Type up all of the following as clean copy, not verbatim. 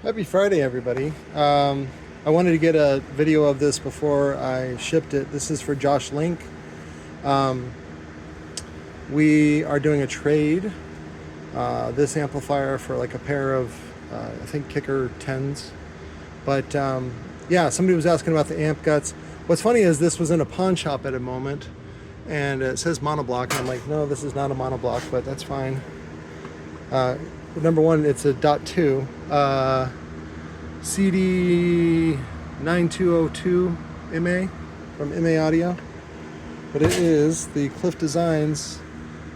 Happy Friday, everybody. I wanted to get a video of this before I shipped it. This is for Josh Link. We are doing a trade. This amplifier for like a pair of, I think, Kicker 10s. But yeah, somebody was asking about the amp guts. What's funny is this was in a pawn shop at a moment, and it says monoblock, and I'm like, no, this is not a monoblock, but that's fine. Number one, it's a .2 CD60.2LX MA from MA Audio, but it is the Clif Designs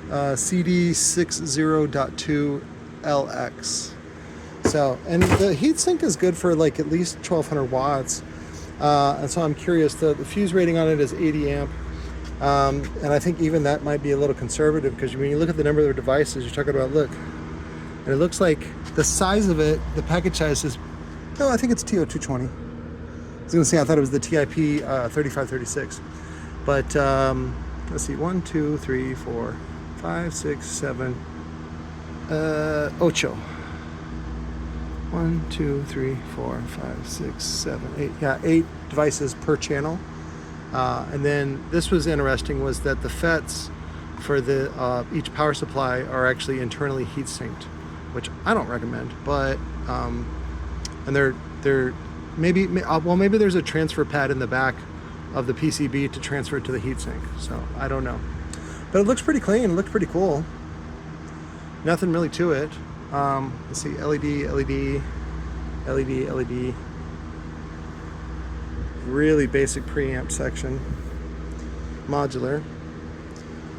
CD60.2LX. So, and the heatsink is good for like at least 1200 watts, and so I'm curious. The fuse rating on it is 80 amp. And I think even that might be a little conservative, because when you look at the number of devices, you're talking about, look, and it looks like the size of it, the package size is, no, I think it's TO220. I was gonna say, I thought it was the TIP 3536. But let's see, 1, 2, 3, 4, 5, 6, 7, ocho. 1, 2, 3, 4, 5, 6, 7, 8. Yeah, 8 devices per channel. And then this was interesting, was that the FETs for the each power supply are actually internally heat sinked, which I don't recommend. But and they're maybe there's a transfer pad in the back of the PCB to transfer it to the heatsink. So I don't know, but it looks pretty clean. It looks pretty cool. Nothing really to it. Let's see, LED. Really basic preamp section. Modular.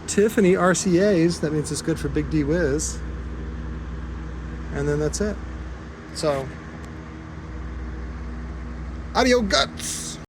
Tiffany RCAs, that means it's good for Big D Wiz. And then that's it. So, AudioGuts!